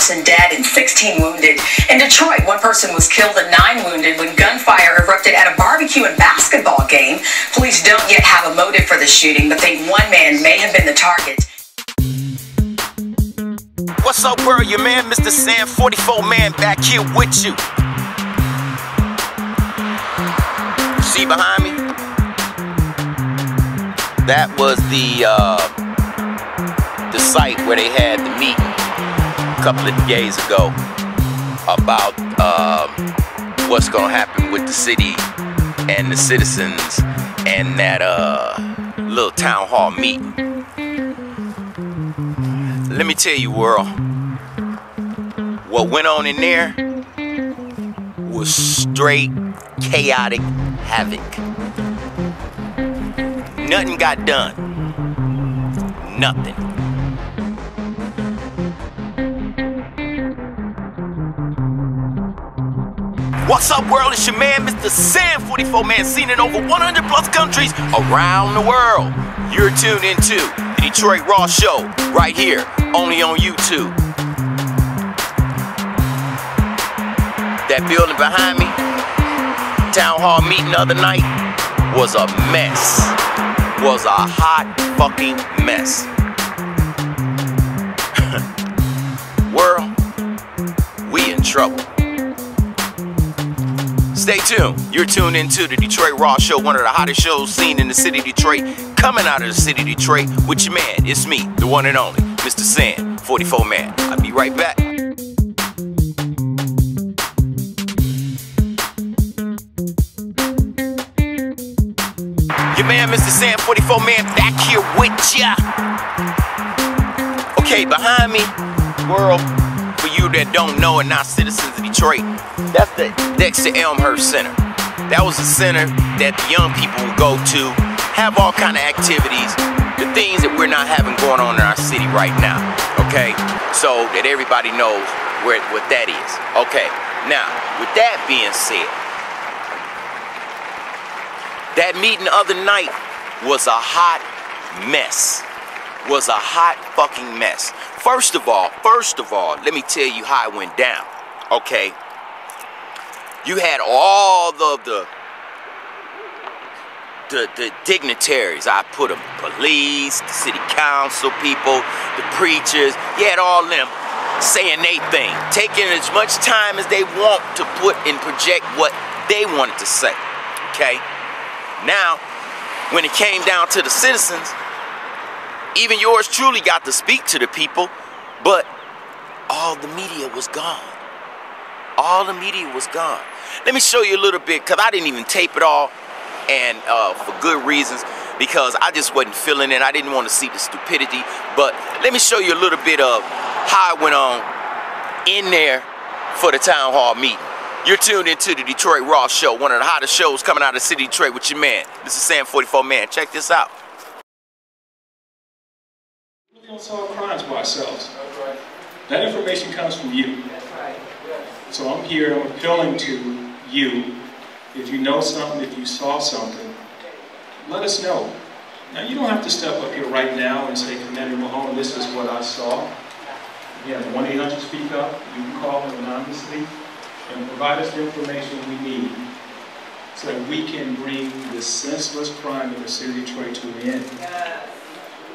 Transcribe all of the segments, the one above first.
person dead and 16 wounded. In Detroit, one person was killed and 9 wounded when gunfire erupted at a barbecue and basketball game. Police don't yet have a motive for the shooting, but think one man may have been the target. What's up, world? Your man, MrSan44Man, back here with you. See behind me? That was the site where they had the meeting a couple of days ago about what's gonna happen with the city and the citizens and that little town hall meeting. Let me tell you, world, what went on in there was straight chaotic havoc. Nothing got done. Nothing. What's up, world? It's your man, MrSan44Man, seen in over 100 plus countries around the world. You're tuned into the Detroit Raw Show right here, only on YouTube. That building behind me, town hall meeting the other night, was a mess. Was a hot fucking mess. World, we in trouble. Stay tuned. You're tuned into the Detroit Raw Show, one of the hottest shows seen in the city of Detroit, coming out of the city of Detroit with your man. It's me, the one and only, MrSan44Man. I'll be right back. Your man, MrSan44Man, back here with ya. Okay, behind me, world, for you that don't know and not citizens of Detroit, that's the Dexter Elmhurst Center. That was a center that the young people would go to, have all kind of activities, the things that we're not having going on in our city right now, okay? So that everybody knows what that is. Okay, now, with that being said, that meeting the other night was a hot mess. Was a hot fucking mess. First of all, let me tell you how it went down. Okay. You had all of the dignitaries. I put them, police, the city council people, the preachers. You had all them saying they thing, taking as much time as they want to put and project what they wanted to say. Okay. Now, when it came down to the citizens, even yours truly got to speak to the people, but all the media was gone. All the media was gone. Let me show you a little bit, because I didn't even tape it all, and for good reasons, because I just wasn't feeling it. I didn't want to see the stupidity, but let me show you a little bit of how it went on in there for the town hall meeting. You're tuned into the Detroit Raw Show, one of the hottest shows coming out of the city of Detroit with your man, MrSan44Man. Check this out. We don't solve crimes by ourselves. That information comes from you. So I'm here, I'm appealing to you. If you know something, if you saw something, let us know. Now, you don't have to step up here right now and say, Commander Mahone, this is what I saw. We have 1-800-SPEAK UP. You can call them anonymously and provide us the information we need so that we can bring this senseless crime in the city of Detroit to an end. Yes.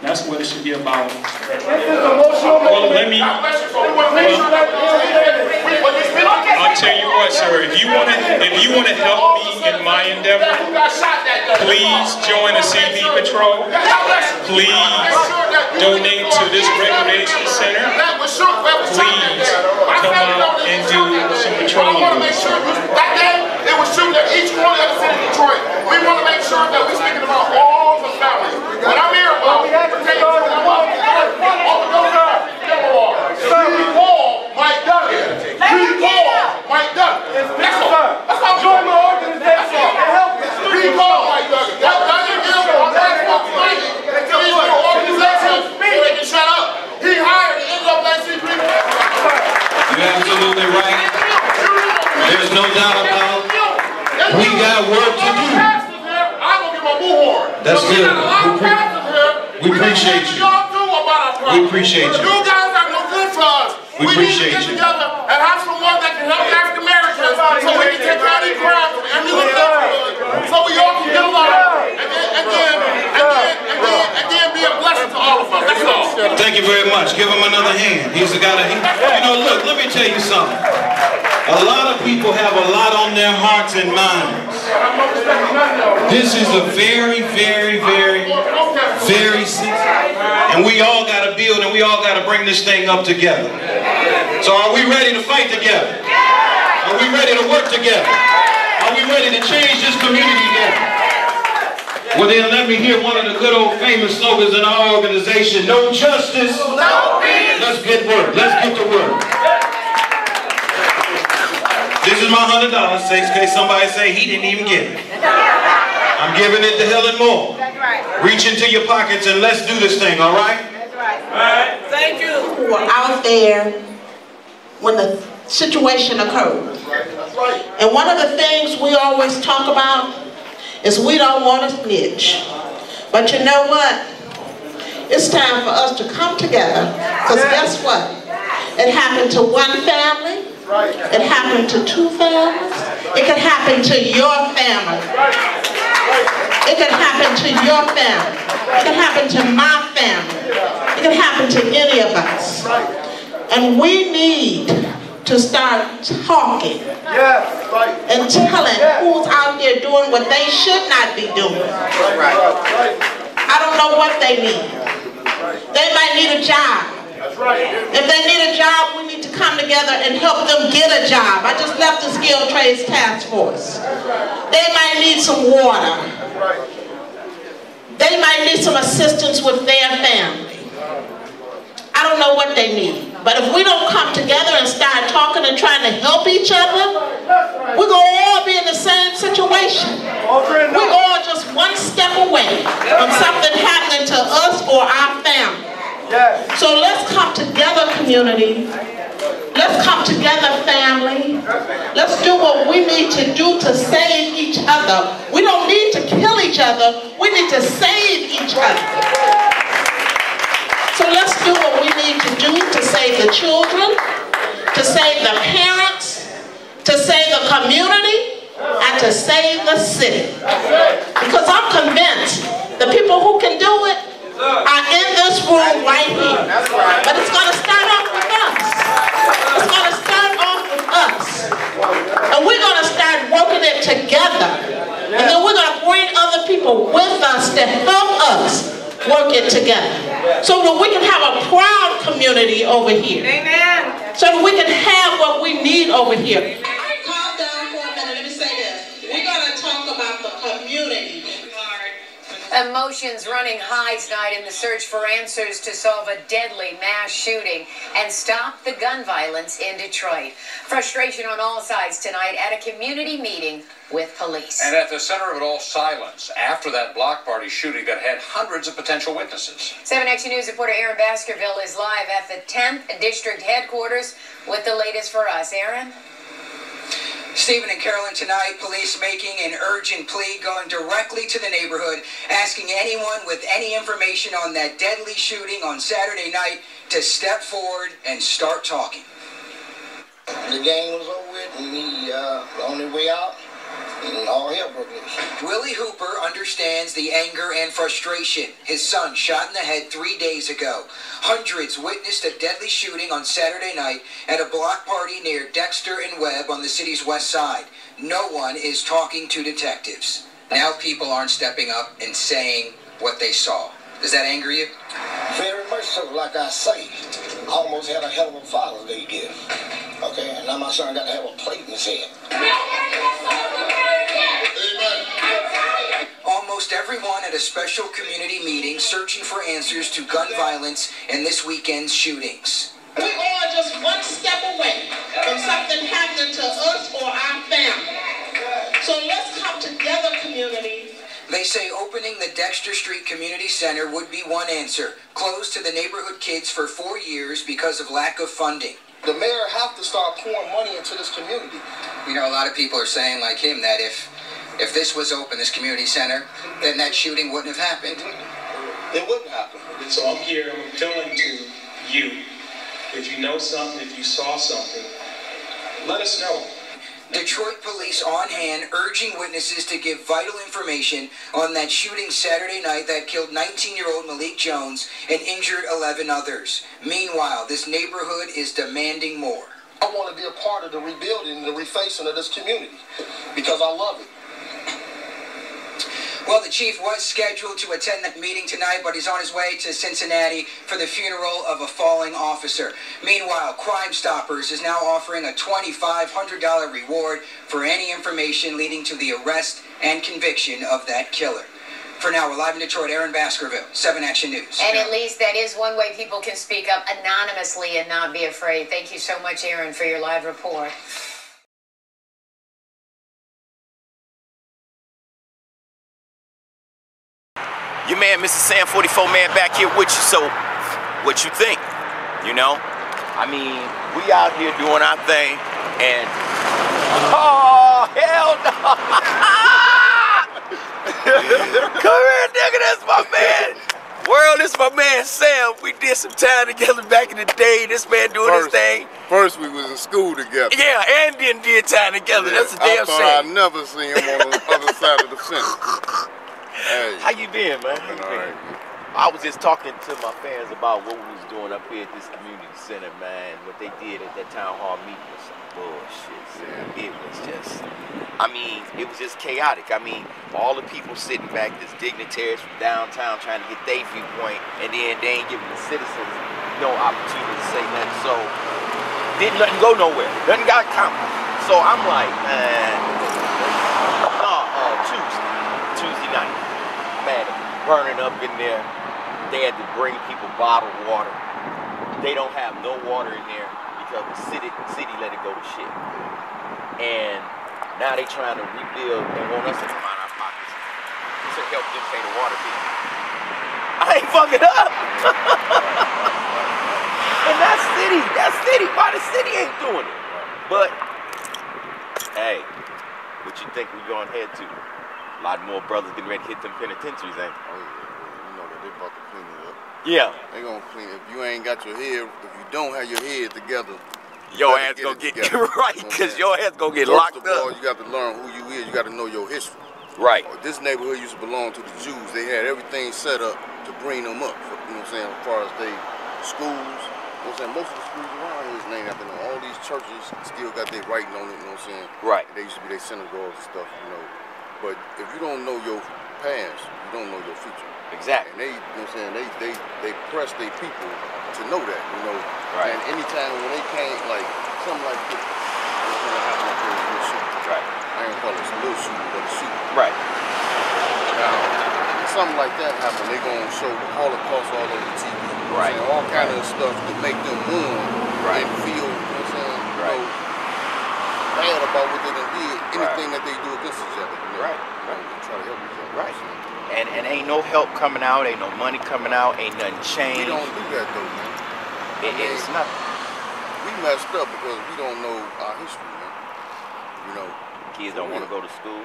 That's what it should be about. Well, let me... I'll tell you what, sir. If you want to help me in my endeavor, please join the CV Patrol. Please donate to this recreation center. Please come out and do some patrolling. That day, it was shooting at each corner of the city of Detroit. We want to make sure that we're speaking about all the families. When I'm here about Mike Duggan. Mike Duggan. That's all. That's all. Join my organization and help us. Recall Mike Duggan. That doesn't give a platform tonight until these little organizations so they can shut up. He hired the NAACP. You're absolutely right. There's no doubt about it. We got work to do. I don't give a boo-horn. That's good. We appreciate you. We appreciate you. You guys are no good for us. We appreciate need to you. get together and have someone that can help African Americans so we can take care of these crimes from every little neighborhood, so we all can get along and then be a blessing to all of us. That's all. Thank you very much. Give him another hand. He's the guy that you know, look, let me tell you something. A lot of people have a lot on their hearts and minds. This is a very, very, very, very sensitive. And we all got to build and we all got to bring this thing up together. So are we ready to fight together? Are we ready to work together? Are we ready to change this community together? Well then let me hear one of the good old famous slogans in our organization. No justice, no peace. Let's get work. Let's get to work. This is my $100 in case somebody say he didn't even get it. I'm giving it to Helen Moore. That's right. Reach into your pockets and let's do this thing, all right? That's right. All right. Thank you. Who were out there when the situation occurred. That's right. And one of the things we always talk about is we don't want to snitch. But you know what? It's time for us to come together. Because guess what? It happened to one family. It happened to two families. It could happen to your family. It could happen to your family. It could happen to my family. It could happen to any of us. And we need to start talking and telling who's out there doing what they should not be doing. I don't know what they need. They might need a job. If they need a job, we need to come together and help them get a job. I just left the Skilled Trades Task Force. They might need some water. They might need some assistance with their family. I don't know what they need. But if we don't come together and start talking and trying to help each other, we're going to all be in the same situation. We're all just one step away from something happening to us or our family. So let's come together, community. Let's come together, family. Let's do what we need to do to save each other. We don't need to kill each other. We need to save each other. So let's do what we need to do to save the children, to save the parents, to save the community, and to save the city. Because I'm convinced the people who can do it are in this room right here. But it's going to start off with us. It's going to start off with us. And we're going to start working it together. And then we're going to bring other people with us to help us work it together. So that we can have a proud community over here. Amen. So that we can have what we need over here. Calm down for a minute. Let me say this. We're going to talk about the community. Emotions running high tonight in the search for answers to solve a deadly mass shooting and stop the gun violence in Detroit. Frustration on all sides tonight at a community meeting with police. And at the center of it all, silence after that block party shooting that had hundreds of potential witnesses. 7 Action News reporter Aaron Baskerville is live at the 10th District Headquarters with the latest for us. Aaron? Stephen and Carolyn, tonight, police making an urgent plea, going directly to the neighborhood, asking anyone with any information on that deadly shooting on Saturday night to step forward and start talking. The game was over with, and the only way out, and all hell broke loose. Willie Hooper understands the anger and frustration. His son shot in the head 3 days ago. Hundreds witnessed a deadly shooting on Saturday night at a block party near Dexter and Webb on the city's west side. No one is talking to detectives. Now people aren't stepping up and saying what they saw. Does that anger you? Very much so. Like I say, I almost had a hell of a Father's Day gift. Okay, and now my son got to have a plate in his head. Almost everyone at a special community meeting searching for answers to gun violence and this weekend's shootings. We're all just one step away from something happening to us or our family. So let's come together, community. They say opening the Dexter Street Community Center would be one answer. Closed to the neighborhood kids for 4 years because of lack of funding. The mayor have to start pouring money into this community. You know, a lot of people are saying, like him, that if this was open, this community center, then that shooting wouldn't have happened. It wouldn't happen. So I'm here, I'm appealing to you. If you know something, if you saw something, let us know. Detroit police on hand urging witnesses to give vital information on that shooting Saturday night that killed 19-year-old Malik Jones and injured 11 others. Meanwhile, this neighborhood is demanding more. I want to be a part of the rebuilding and the refacing of this community because I love it. Well, the chief was scheduled to attend that meeting tonight, but he's on his way to Cincinnati for the funeral of a falling officer. Meanwhile, Crime Stoppers is now offering a $2,500 reward for any information leading to the arrest and conviction of that killer. For now, we're live in Detroit. Aaron Baskerville, 7 Action News. And at least that is one way people can speak up anonymously and not be afraid. Thank you so much, Aaron, for your live report. Your man, MrSan44Man, back here with you. So, what you think? You know? I mean, we out here doing our thing, and oh, hell no! Come here, nigga, that's my man. World, this is my man Sam. We did some time together back in the day. This man doing his thing. First we was in school together. Yeah, and then did time together. That's a damn shame. I never seen him on the other side of the fence. Hey. How you been, man? How you been? I was just talking to my fans about what we was doing up here at this community center, man. What they did at that town hall meeting was some bullshit. Yeah. It was just, I mean, it was just chaotic. I mean, all the people sitting back, this dignitaries from downtown trying to get their viewpoint, and then they ain't giving the citizens no opportunity to say nothing. So, didn't nothing go nowhere. Nothing got accomplished. So I'm like, man, Tuesday night. Man, burning up in there. They had to bring people bottled water. They don't have no water in there because the city let it go to shit. And now they trying to rebuild and want us to come out our pockets to help them pay the water bill. I ain't fucking up. And that's city. Why the city ain't doing it? But hey, what you think we going head to? A lot more brothers getting ready to hit them penitentiaries, ain't they? Oh yeah, you know that they about to clean it up. Yeah. They gonna clean it. If you ain't got your head, if you don't have your head together, your ass gonna get right, because your ass gonna get locked up. First of all, you got to learn who you is. You got to know your history. Right. This neighborhood used to belong to the Jews. They had everything set up to bring them up. You know what I'm saying? As far as they schools, you know what I'm saying? Most of the schools around here is named after them. All these churches still got their writing on it. You know what I'm saying? Right. They used to be their synagogues and stuff. You know. But if you don't know your past, you don't know your future. Exactly. And they, you know what I'm saying, they press their people to know that, you know. Right. And anytime when they came, like, something like this, what's going to happen up here is a little shooting. Right. I ain't call it a little shooting, but a shooting. Right. Now, when something like that happen, they going to show the Holocaust all over the TV. Right. All kind of stuff to make them mourn and feel, you know what I'm saying, right. Bad about what they done did, anything that they do against each other, you know, right. They try to help each other. Right. And ain't no help coming out, ain't no money coming out, ain't nothing changed. We don't do that though, man. It's nothing. We messed up because we don't know our history, man. You know. Kids don't want to go to school.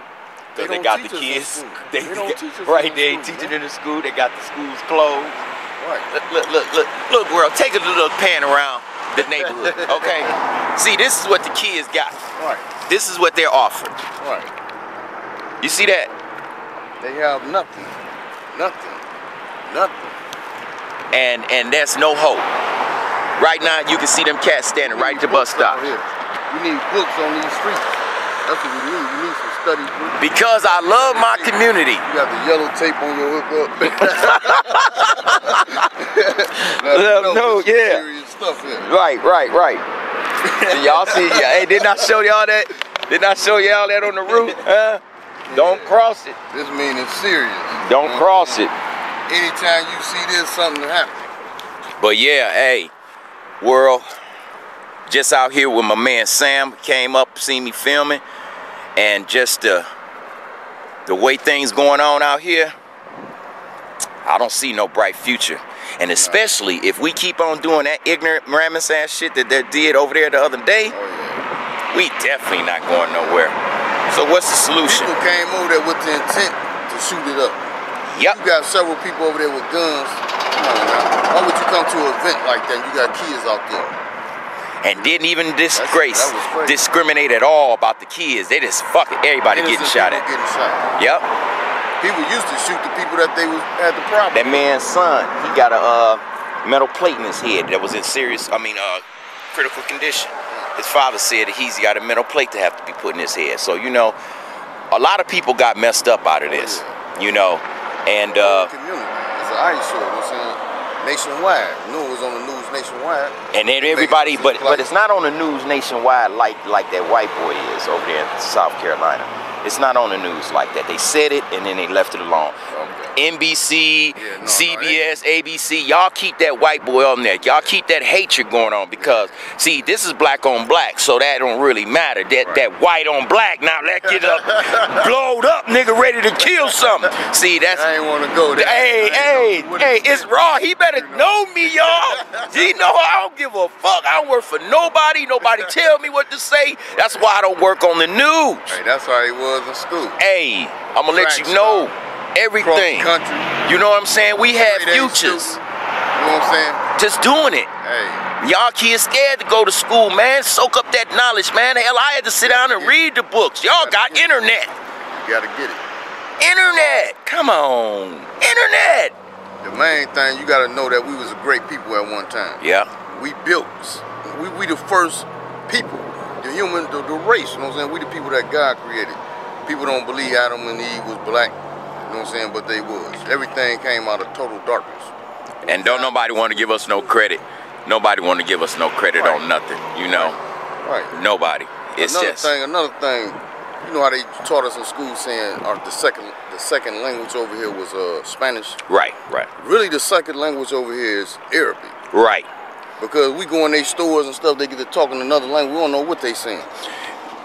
They Because they got the kids. They don't teach us right, they ain't teaching in the school. They got the schools closed. Right. Look, world, take a little pan around the neighborhood, okay? See, this is what the kids got. Right. This is what they're offering. Right. You see that? They have nothing. Nothing. Nothing. And there's no hope. Right now, you can see them cats standing right at the bus stop. We need books on these streets. That's what we need. We need some study books. Because I love my community. You got the yellow tape on your hookup. No, yeah. Serious stuff here. Right. Y'all see, hey, didn't I show y'all that? Didn't I show y'all that on the roof? Huh? Yeah. Don't cross it. This means it's serious. Don't cross it. Anytime you see this, something happen. But yeah, hey, world, just out here with my man Sam, came up, seen me filming, and just the way things going on out here, I don't see no bright future. And especially if we keep on doing that ignorant Rammus ass shit that they did over there the other day, we definitely not going nowhere. So what's the solution? People came over there with the intent to shoot it up. Yep. You got several people over there with guns. Come on now. Why would you come to to an event like that, and you got kids out there. And didn't even discriminate at all about the kids. They just fuck it, everybody getting shot at. Yep. People used to shoot the people that they had the problem. That man's son, he got a metal plate in his head that was in serious, critical condition. His father said that he's got a metal plate to have to be put in his head. So, you know, a lot of people got messed up out of this, you know. And community. It's an ice show, you know what I'm saying? Nationwide. You know it was on the news nationwide. And then everybody, but it's not on the news nationwide like that white boy is over there in South Carolina. It's not on the news like that. They said it and then they left it alone. NBC, CBS, ABC, y'all keep that white boy on there. Y'all keep that hatred going on because, see, this is black on black, so that don't really matter. That white on black, now let's get up, blowed up, nigga, ready to kill something. See, that's... I ain't want to go there. Hey, it's raw. He better know me, y'all. You know, I don't give a fuck. I don't work for nobody. Nobody tell me what to say. That's why I don't work on the news. Hey, that's how he was in school. Hey, I'm gonna let you know. Everything. Country. You know what I'm saying? We have futures. You know what I'm saying? Just doing it. Hey. Y'all kids scared to go to school, man. Soak up that knowledge, man. Hell, I had to sit down and read the books. Y'all got internet. You gotta get it. Internet. Come on. Internet. The main thing, you gotta know that we was a great people at one time. Yeah. We built. We the first people. The human, the race. You know what I'm saying? We the people that God created. People don't believe Adam and Eve was black. You know what I'm saying? But they was. Everything came out of total darkness. And don't nobody want to give us no credit. Nobody want to give us no credit on nothing, you know? Right. Nobody. It's Another thing, you know how they taught us in school saying the second language over here was Spanish? Right. Really the second language over here is Arabic. Right. Because we go in their stores and stuff, they get to talking another language, we don't know what they saying.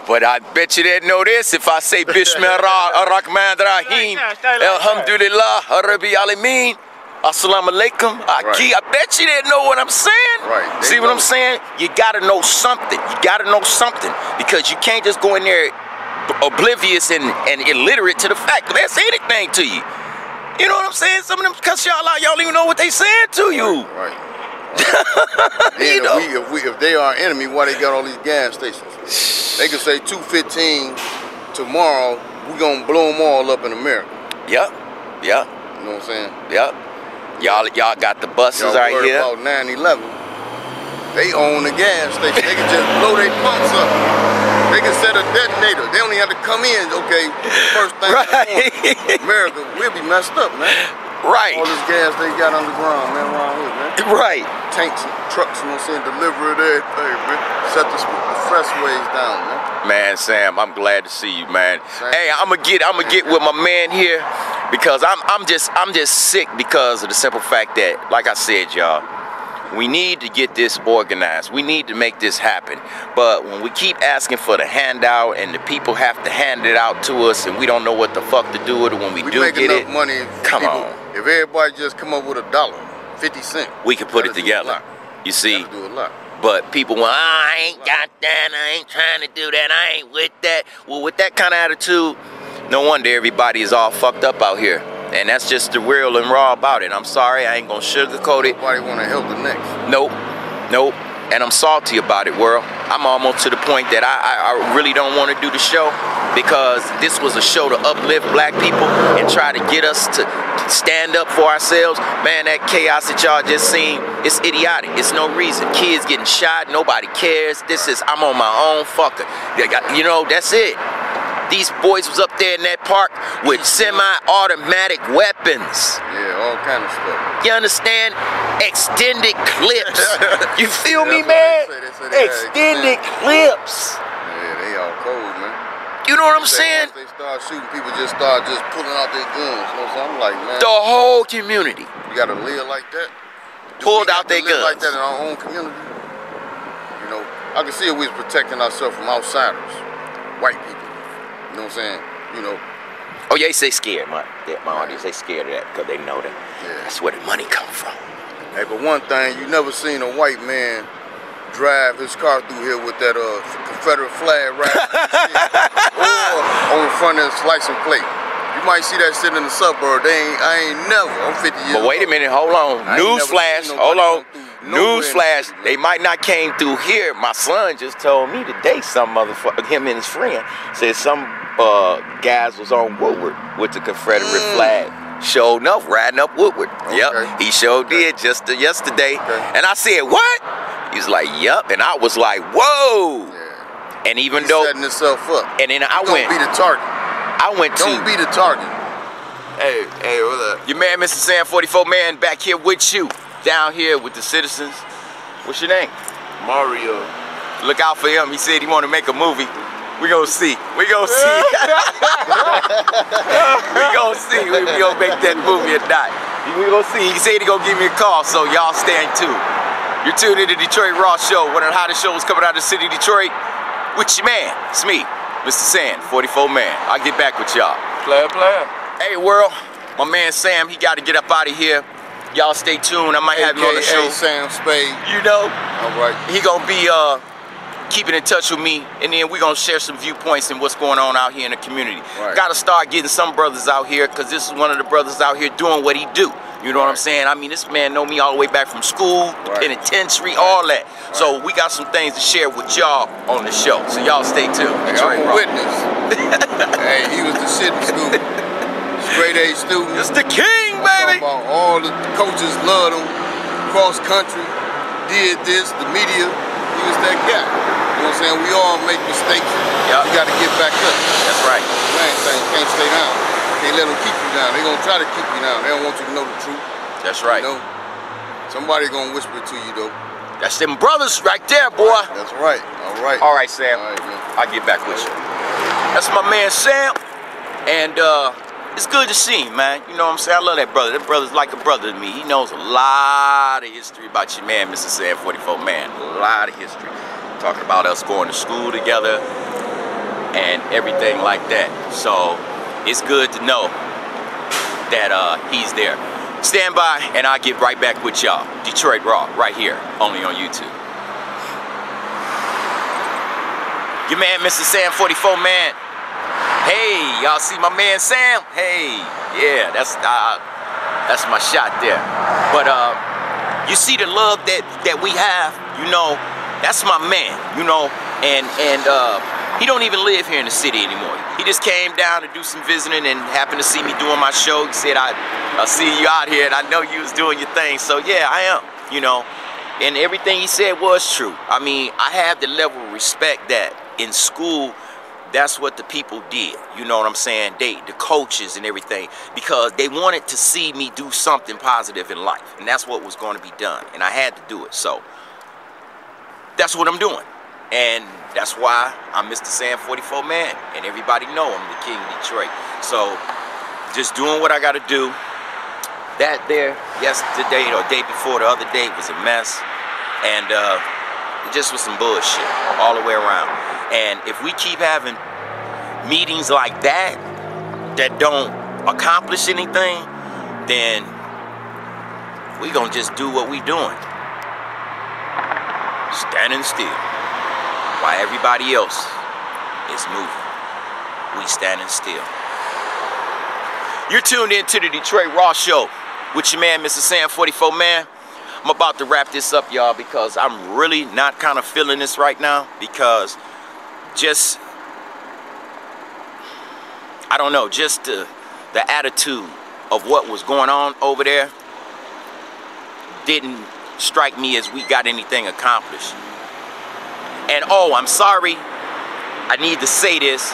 But I bet you didn't know this if I say Bismillah ar-Rahman ar-Rahim, Alhamdulillah, Rabbi Alameen, Assalamu alaikum, Aki. I bet you didn't know what I'm saying. Right. See what I'm saying? You gotta know something. You gotta know something. Because you can't just go in there oblivious and illiterate to the fact that they say anything to you. You know what I'm saying? Some of them cuss y'all out, y'all don't even know what they saying to you. Right. You know? If they are our enemy, why they got all these gas stations? They can say 215 tomorrow, we gonna blow them all up in America. Yep. You know what I'm saying? Yep. Y'all got the buses right here. About 9/11. They own the gas station. They can just blow their pumps up. They can set a detonator. They only have to come in. Okay, first thing. Right. America, we'll be messed up, man. Right. All this gas they got underground, man, around here, man. Right. Tanks and trucks, you know what I'm saying, deliver it, everything, man. Set the expressways down, man. Man, Sam, I'm glad to see you, man. Hey, I'm gonna get with my man here because I'm just sick because of the simple fact that, like I said, y'all, we need to get this organized. We need to make this happen. But when we keep asking for the handout and the people have to hand it out to us and we don't know what the fuck to do with it when we do get it. Money. Come on. If everybody just come up with $1, 50 cents, we can put it together. You see? Do a lot. But people want, I ain't got that, I ain't trying to do that, I ain't with that. Well, with that kind of attitude, no wonder everybody is all fucked up out here. And that's just the real and raw about it. I'm sorry, I ain't gonna sugarcoat it. Nobody wanna help the next. Nope. And I'm salty about it, world. I'm almost to the point that I really don't want to do the show because this was a show to uplift black people and try to get us to stand up for ourselves. Man, that chaos that y'all just seen, it's idiotic. It's no reason. Kids getting shot, nobody cares. This is, I'm on my own fucker. You know, that's it. These boys was up there in that park with semi-automatic weapons. Yeah, all kind of stuff. You understand? Extended clips. You feel me, man? They extended clips. Yeah, they all cold, man. You know what I'm saying? Once they start shooting, people just start pulling out their guns. You know what I'm like, man. The whole community. You gotta live like that. Pulled out their guns. Like that in our own community. You know, I can see if we was protecting ourselves from outsiders, white people. You know what I'm saying? You know. Oh yeah, they scared, my audience. They scared of that because they know that that's where the money come from. Hey, but one thing, you never seen a white man drive his car through here with that Confederate flag right or on the front of his license plate. You might see that sitting in the suburb. I ain't never. I'm 50 years old. But wait a minute, hold on. Newsflash, hold on. Newsflash, they might not came through here. My son just told me today some motherfucker, him and his friend, said some guys was on Woodward with the Confederate flag. Sure enough, riding up Woodward. Okay. Yep, he sure did just yesterday. Okay. And I said, what? He's like, yep. And I was like, whoa. Yeah. And even He's though setting himself up. And then I Don't went. be the target. I went to. Don't be the target. Hey, what up? Your man, MrSan44Man, back here with you, down here with the citizens. What's your name? Mario. Look out for him. He said he want to make a movie. We gonna see. We gonna see. We gonna see. We gonna make that movie or not. We gonna see. He said he gonna give me a call, so y'all stay tuned. You're tuned in to Detroit Raw Show, one of the hottest shows coming out of the city of Detroit. With your man, it's me, MrSan44Man. I'll get back with y'all. Player. Hey world, my man Sam, he got to get up out of here. Y'all stay tuned. I might have you on the show. Sam Spade. You know. All right. He gonna be keeping in touch with me, and then we gonna share some viewpoints and what's going on out here in the community. Right. Gotta start getting some brothers out here, cause this is one of the brothers out here doing what he do. You know what I'm saying? I mean, this man know me all the way back from school, penitentiary, all that. So we got some things to share with y'all on the show. So y'all stay tuned. Hey, I'm a witness. Hey, he was the shit in school. Straight A student. It's the king, baby. All the coaches loved him. Cross country, did this, the media. He was that guy. You know what I'm saying? We all make mistakes. Yep. You got to get back up. That's right. You can't stay down. Can't let them keep you down. They're going to try to keep you down. They don't want you to know the truth. That's right. You know? Somebody going to whisper it to you, though. That's them brothers right there, boy. That's right. All right. All right, Sam. All right, man. I'll get back with you. That's my man, Sam. And it's good to see him, man. You know what I'm saying? I love that brother. That brother's like a brother to me. He knows a lot of history about your man, MrSan44Man. A lot of history. Talking about us going to school together and everything like that. So it's good to know that he's there. Stand by, and I'll get right back with y'all. Detroit Raw, right here, only on YouTube. Your man, MrSan44Man. Hey, y'all see my man Sam? Hey, yeah, that's my shot there. But you see the love that we have, you know, that's my man, you know, and he don't even live here in the city anymore. He just came down to do some visiting and happened to see me doing my show. He said, I see you out here and I know you was doing your thing. So yeah, I am, you know, and everything he said was true. I mean, I have the level of respect that in school, that's what the people did. You know what I'm saying? The coaches and everything, because they wanted to see me do something positive in life. And that's what was going to be done. And I had to do it. So that's what I'm doing. And that's why I'm MrSan44Man. And everybody know I'm the king of Detroit. So just doing what I got to do. That there, yesterday or day before, the other day was a mess. And it just was some bullshit all the way around. And if we keep having meetings like that don't accomplish anything, then we gonna just do what we doing. Standing still. While everybody else is moving, we standing still. You're tuned in to the Detroit Raw Show with your man, MrSan44Man. I'm about to wrap this up, y'all, because I'm really not kind of feeling this right now, because just, I don't know, just the attitude of what was going on over there didn't strike me as we got anything accomplished. And oh, I'm sorry, I need to say this.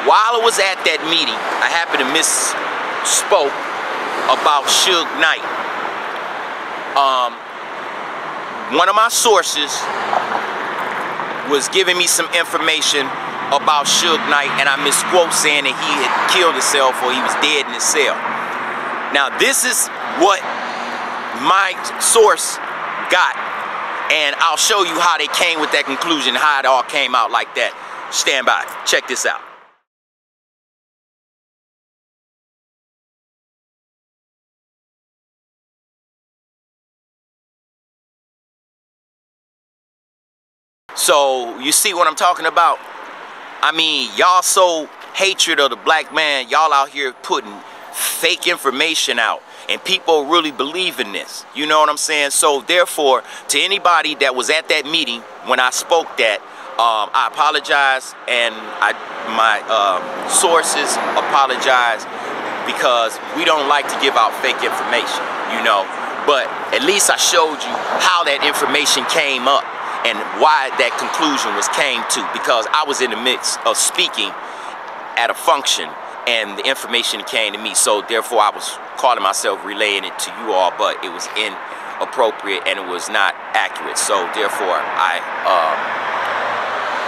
While I was at that meeting, I happened to misspoke about Suge Knight. One of my sources was giving me some information about Suge Knight, and I misquote saying that he had killed himself or he was dead in his cell. Now this is what my source got, and I'll show you how they came with that conclusion, how it all came out like that. Stand by. Check this out. So you see what I'm talking about? I mean, y'all so hatred of the black man, y'all out here putting fake information out. And people really believe in this. You know what I'm saying? So therefore, to anybody that was at that meeting when I spoke that, I apologize, and my sources apologize, because we don't like to give out fake information, you know. But at least I showed you how that information came up and why that conclusion was came to, because I was in the midst of speaking at a function and the information came to me. So therefore I was calling myself relaying it to you all, but it was inappropriate and it was not accurate. So therefore I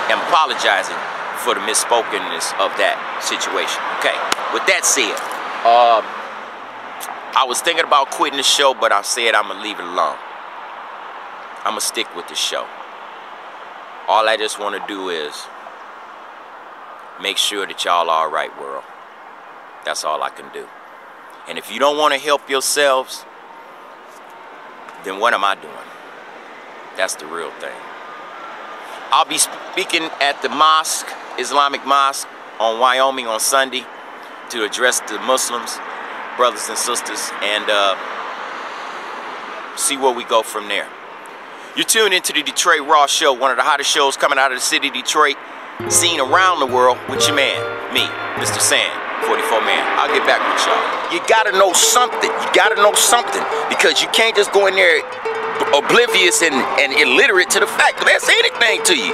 am apologizing for the misspokenness of that situation. Okay, with that said, I was thinking about quitting the show, but I said I'm gonna leave it alone. I'm gonna stick with the show. All I just want to do is make sure that y'all are all right, world. That's all I can do. And if you don't want to help yourselves, then what am I doing? That's the real thing. I'll be speaking at the mosque, Islamic mosque, on Wyoming on Sunday to address the Muslims, brothers and sisters, and see where we go from there. You're tuned into the Detroit Raw Show, one of the hottest shows coming out of the city of Detroit, seen around the world with your man, me, MrSan44Man. I'll get back with y'all. You gotta know something. You gotta know something, because you can't just go in there oblivious and illiterate to the fact that they're saying anything to you.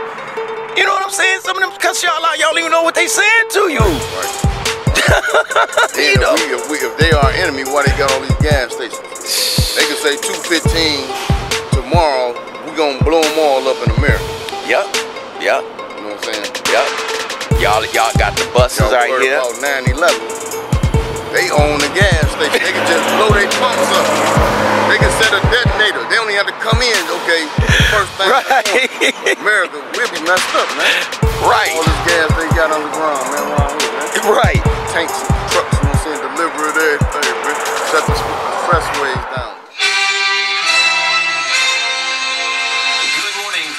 You know what I'm saying? Some of them cuss y'all out, y'all don't even know what they saying to you. Right. You know. If they are enemy, why they got all these gas stations? They can say 215 tomorrow, we gonna blow them all up in America. Yup. Yup. You know what I'm saying? Yup. Y'all got the buses right here. About 9/11. They own the gas station. They can just blow their pumps up. They can set a detonator. They don't even have to come in. Okay, first thing. Right. America, we'll be messed up, man. Right. All this gas they got underground, man. Around here, man. Right. Tanks and trucks, you know what I'm saying? Deliver it everything, man. Shut the expressways down.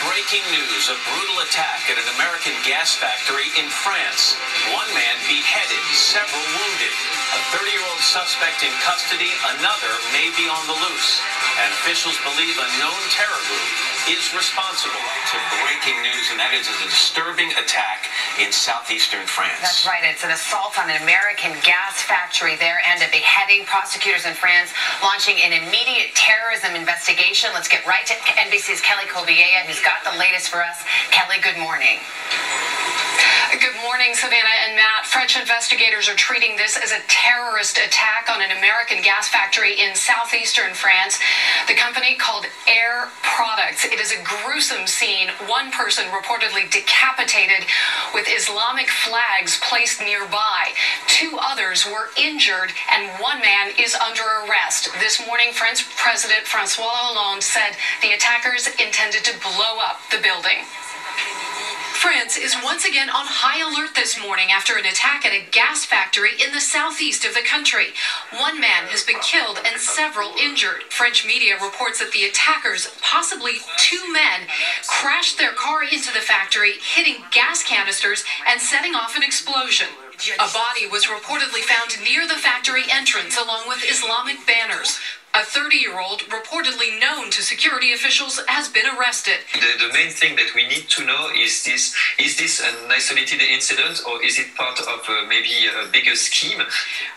Breaking news, a brutal attack at an American gas factory in France. One man beheaded, several wounded. A 30-year-old suspect in custody, another may be on the loose. And officials believe a known terror group is responsible. To breaking news, and that is a disturbing attack in southeastern France. That's right. It's an assault on an American gas factory there and a beheading. Prosecutors in France launching an immediate terrorism investigation. Let's get right to NBC's Kelly Colbiella, who's got the latest for us. Kelly, good morning. Good morning, Savannah and Matt. French investigators are treating this as a terrorist attack on an American gas factory in southeastern France. The company called Air Products. It is a gruesome scene. One person reportedly decapitated with Islamic flags placed nearby. Two others were injured and one man is under arrest. This morning, French President François Hollande said the attackers intended to blow up the building. France is once again on high alert this morning after an attack at a gas factory in the southeast of the country. One man has been killed and several injured. French media reports that the attackers, possibly two men, crashed their car into the factory, hitting gas canisters and setting off an explosion. A body was reportedly found near the factory entrance along with Islamic banners. A 30-year-old, reportedly known to security officials, has been arrested. The main thing that we need to know is this an isolated incident or is it part of maybe a bigger scheme?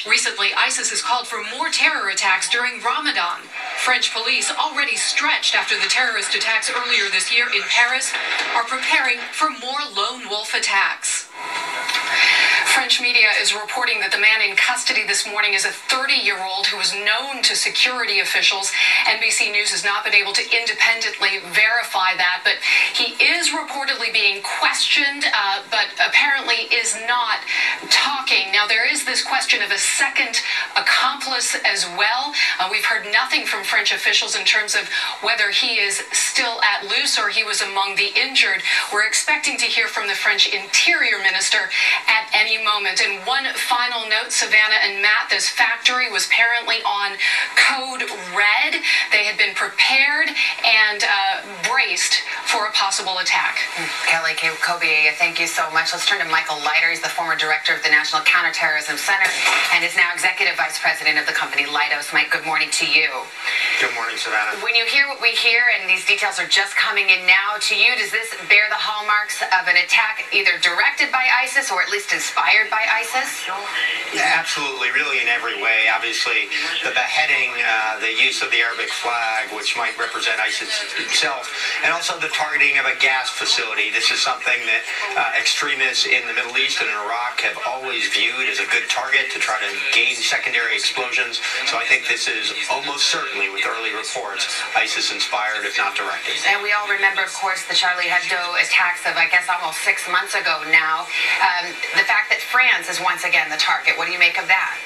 Recently, ISIS has called for more terror attacks during Ramadan. French police, already stretched after the terrorist attacks earlier this year in Paris, are preparing for more lone wolf attacks. French media is reporting that the man in custody this morning is a 30-year-old who was known to security officials. NBC News has not been able to independently verify that, but he is reportedly being questioned, but apparently is not talking. Now, there is this question of a second accomplice as well. We've heard nothing from French officials in terms of whether he is still at loose or he was among the injured. We're expecting to hear from the French Interior Minister at any moment. And one final note, Savannah and Matt, this factory was apparently on code red. They had been prepared and braced for a possible possible attack. Kelly Kobe, thank you so much. Let's turn to Michael Leiter. He's the former director of the National Counterterrorism Center and is now executive vice president of the company Leidos. Mike, good morning to you. Good morning, Savannah. When you hear what we hear, and these details are just coming in now to you, does this bear the hallmarks of an attack either directed by ISIS or at least inspired by ISIS? Absolutely, really in every way. Obviously, the beheading, the use of the Arabic flag, which might represent ISIS itself, and also the targeting of a gas facility. This is something that extremists in the Middle East and in Iraq have always viewed as a good target to try to gain secondary explosions. So I think this is almost certainly, with early reports, ISIS-inspired, if not directed. And we all remember, of course, the Charlie Hebdo attacks of, I guess, almost 6 months ago now. The fact that France is once again the target. What do you make of that?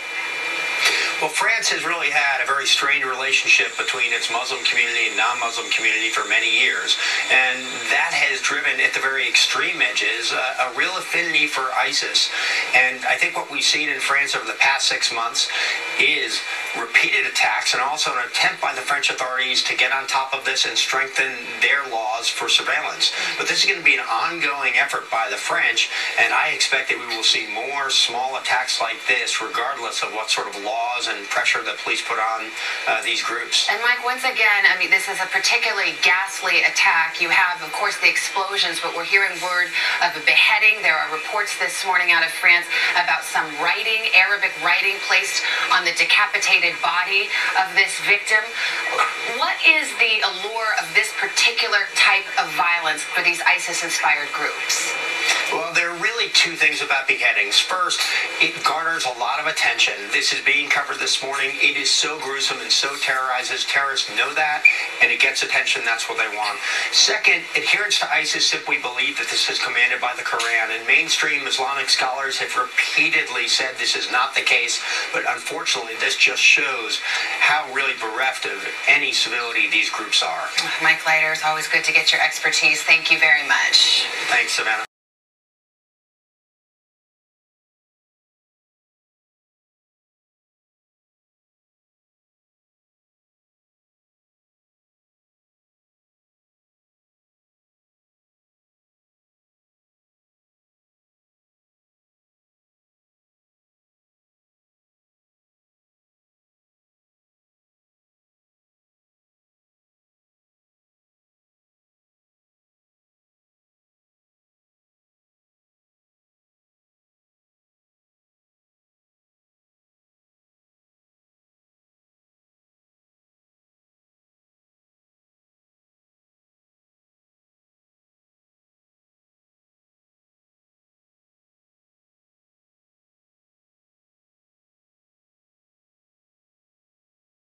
Well, France has really had a very strained relationship between its Muslim community and non-Muslim community for many years. And that has driven, at the very extreme edges, a real affinity for ISIS. And I think what we've seen in France over the past 6 months is repeated attacks and also an attempt by the French authorities to get on top of this and strengthen their laws for surveillance. But this is going to be an ongoing effort by the French, and I expect that we will see more small attacks like this, regardless of what sort of laws and pressure the police put on these groups. And Mike, once again, I mean, this is a particularly ghastly attack. You have, of course, the explosions, but we're hearing word of a beheading. There are reports this morning out of France about some writing, Arabic writing, placed on the decapitated body of this victim. What is the allure of this particular type of violence for these ISIS-inspired groups? Well, there are really two things about beheadings. First, it garners a lot of attention. This is being covered this morning. It is so gruesome and so terrorizes. Terrorists know that, and it gets attention. That's what they want. Second, adherents to ISIS simply believe that this is commanded by the Quran, and mainstream Islamic scholars have repeatedly said this is not the case, but unfortunately, this just shows how really bereft of any civility these groups are. Mike Leiter, it's always good to get your expertise. Thank you very much. Thanks, Savannah.